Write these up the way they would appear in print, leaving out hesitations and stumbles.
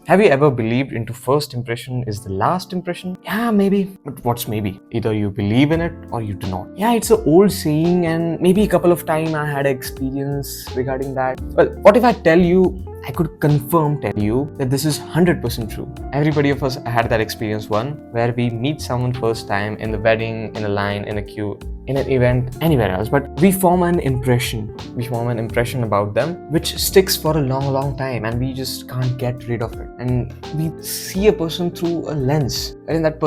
Have you ever believed into first impression is the last impression? Yeah, maybe. But what's maybe? Either you believe in it or you do not. Yeah, it's an old saying, and maybe a couple of times I had experience regarding that. Well, what if I tell you, I could tell you that this is 100% true. Everybody of us had that experience one where we meet someone first time in the wedding, in a line, in a queue, in an event, anywhere else, but we form an impression about them which sticks for a long time, and we just can't get rid of it. And we see a person through a lens, and if that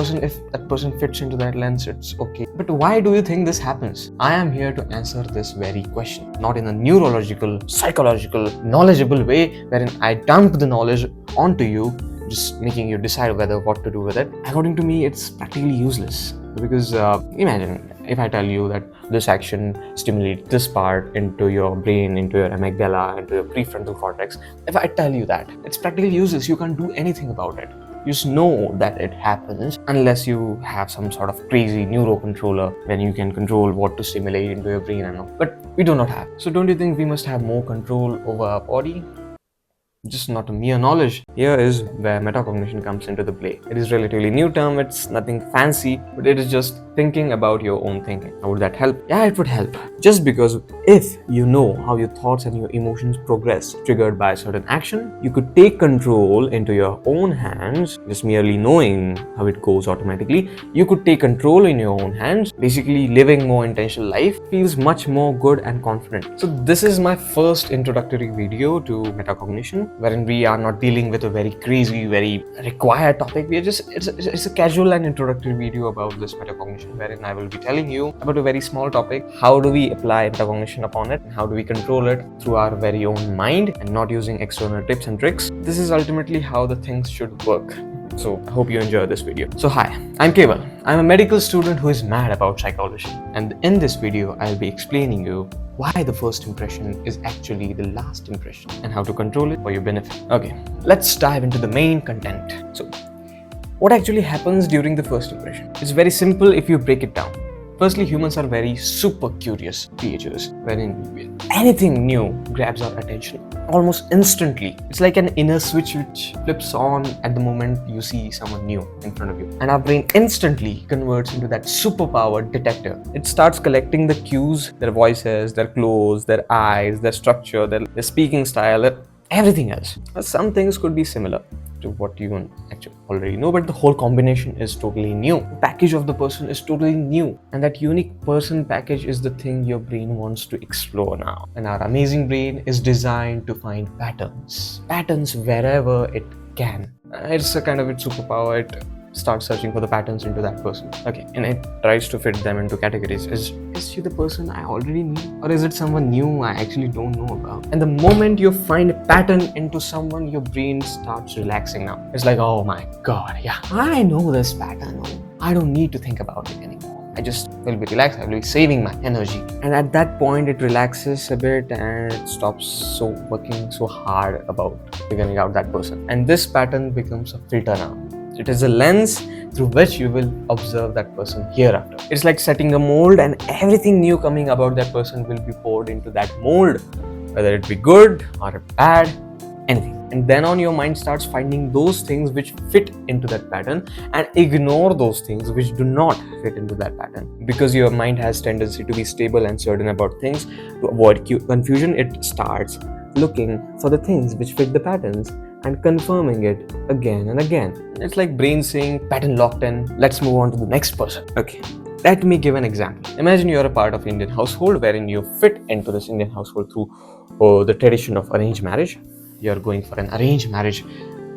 person fits into that lens, it's okay. But why do you think this happens? I am here to answer this very question, not in a neurological, psychological, knowledgeable way wherein I dump the knowledge onto you, just making you decide whether what to do with it. According to me, it's practically useless, because imagine if I tell you that this action stimulates this part into your brain, into your amygdala, into your prefrontal cortex. If I tell you that, it's practically useless. You can't do anything about it. You just know that it happens unless you have some sort of crazy neurocontroller when you can control what to stimulate into your brain and all. But we do not have. So don't you think we must have more control over our body? Just not a mere knowledge. Here is where metacognition comes into the play. It is relatively new term, it's nothing fancy, but it is just thinking about your own thinking. How would that help? Yeah, it would help. Just because if you know how your thoughts and your emotions progress triggered by a certain action, you could take control into your own hands. Just merely knowing how it goes automatically, you could take control in your own hands. Basically, living more intentional life feels much more good and confident. So this is my first introductory video to metacognition, wherein we are not dealing with a very crazy, very required topic. We are just it's a casual and introductory video about this metacognition, wherein I will be telling you about a very small topic. How do we apply metacognition upon it, and how do we control it through our very own mind and not using external tips and tricks? This is ultimately how the things should work. So I hope you enjoy this video. So hi, I'm Keval. I'm a medical student who is mad about psychology, and in this video I'll be explaining you why the first impression is actually the last impression and how to control it for your benefit. Okay, let's dive into the main content. So what actually happens during the first impression? It's very simple if you break it down. Firstly, humans are very super curious creatures, wherein anything new grabs our attention almost instantly. It's like an inner switch which flips on at the moment you see someone new in front of you. And our brain instantly converts into that superpower detector. It starts collecting the cues, their voices, their clothes, their eyes, their structure, their speaking style, everything else. Some things could be similar to what you actually already know, but the whole combination is totally new. The package of the person is totally new, and that unique person package is the thing your brain wants to explore now. And our amazing brain is designed to find patterns wherever it can. It's a kind of its superpower. It starts searching for the patterns into that person. Okay, and it tries to fit them into categories. Is she the person I already knew, or is it someone new I actually don't know about? And the moment you find a pattern into someone, your brain starts relaxing now. It's like, oh my god, yeah, I know this pattern. I don't need to think about it anymore. I just will be relaxed. I will be saving my energy. And at that point, it relaxes a bit and it stops working so hard about figuring out that person. And this pattern becomes a filter now. It is a lens through which you will observe that person hereafter. It's like setting a mold, and everything new coming about that person will be poured into that mold, whether it be good or bad, anything. And then on, your mind starts finding those things which fit into that pattern and ignore those things which do not fit into that pattern. Because your mind has tendency to be stable and certain about things, to avoid confusion, it starts looking for the things which fit the patterns and confirming it again and again. It's like brain saying, pattern locked in, let's move on to the next person. Okay, let me give an example. Imagine you're a part of Indian household wherein you fit into this Indian household through the tradition of arranged marriage. You're going for an arranged marriage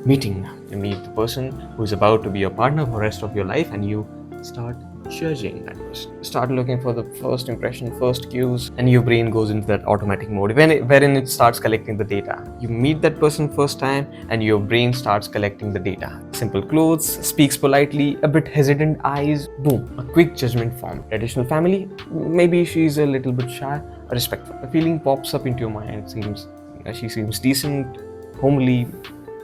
meeting. You meet the person who is about to be your partner for the rest of your life, and you start judging that person. You start looking for the first impression, first cues, and your brain goes into that automatic mode wherein it starts collecting the data. You meet that person first time and your brain starts collecting the data. Simple clothes, speaks politely, a bit hesitant eyes, boom, a quick judgment formed. Traditional family, maybe she's a little bit shy, respectful. A feeling pops up into your mind. She seems decent, homely,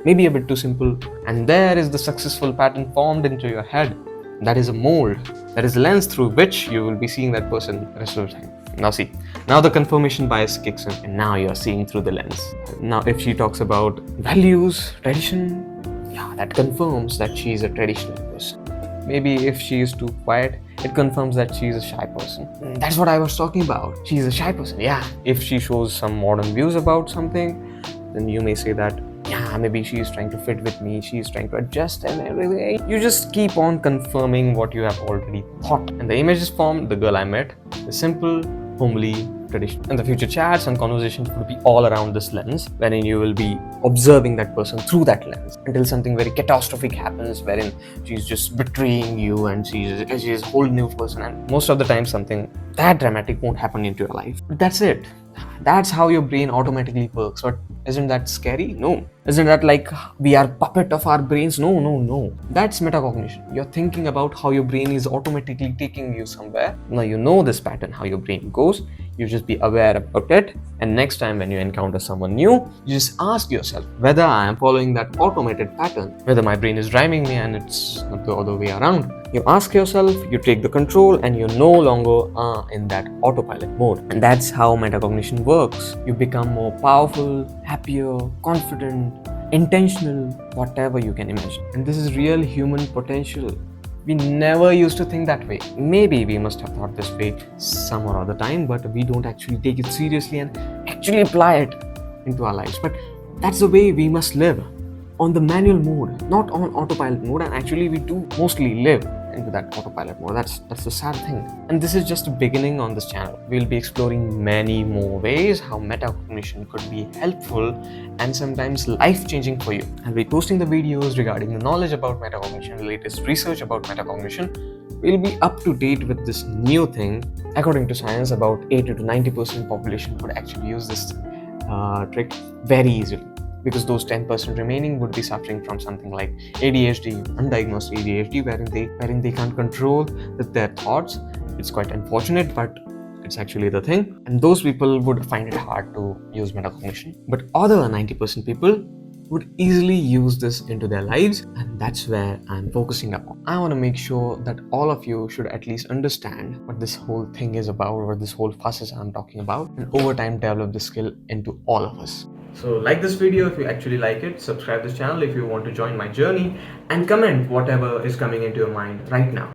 maybe a bit too simple. And there is the successful pattern formed into your head. That is a mold. That is a lens through which you will be seeing that person the rest of the time. Now the confirmation bias kicks in, and now you are seeing through the lens. Now if she talks about values, tradition, yeah, that confirms that she is a traditional person. Maybe if she is too quiet, it confirms that she is a shy person. That's what I was talking about. She is a shy person. Yeah. If she shows some modern views about something, then you may say that, yeah, maybe she is trying to fit with me, she is trying to adjust and everything. You just keep on confirming what you have already thought. And the image is formed, the girl I met is simple, homely, traditional. And the future chats and conversations will be all around this lens, wherein you will be observing that person through that lens until something very catastrophic happens, wherein she's just betraying you and she's a whole new person. And most of the time, something that dramatic won't happen into your life. But that's it. That's how your brain automatically works. But isn't that scary? No. Isn't that like we are puppet of our brains? No, no, no. That's metacognition. You're thinking about how your brain is automatically taking you somewhere. Now you know this pattern, how your brain goes. You just be aware about it. And next time when you encounter someone new, you just ask yourself whether I am following that automated pattern, whether my brain is driving me and it's not the other way around. You ask yourself, you take the control, and you no longer are in that autopilot mode. And that's how metacognition works. You become more powerful, happier, confident, intentional, whatever you can imagine. And this is real human potential. We never used to think that way. Maybe we must have thought this way some or other time, but we don't actually take it seriously and actually apply it into our lives. But that's the way we must live, on the manual mode, not on autopilot mode. And actually we do mostly live into that autopilot mode. That's the sad thing. And this is just a beginning on this channel. We'll be exploring many more ways how metacognition could be helpful and sometimes life-changing for you. I'll be posting the videos regarding the knowledge about metacognition, the latest research about metacognition. We'll be up to date with this new thing. According to science, about 80 to 90% population would actually use this trick very easily, because those 10% remaining would be suffering from something like ADHD, undiagnosed ADHD, wherein they can't control their thoughts. It's quite unfortunate, but it's actually the thing. And those people would find it hard to use metacognition. But other 90% people would easily use this into their lives, and that's where I'm focusing upon. I want to make sure that all of you should at least understand what this whole thing is about, what this whole fuss is I'm talking about, and over time develop this skill into all of us. So like this video if you actually like it, subscribe this channel if you want to join my journey, and comment whatever is coming into your mind right now.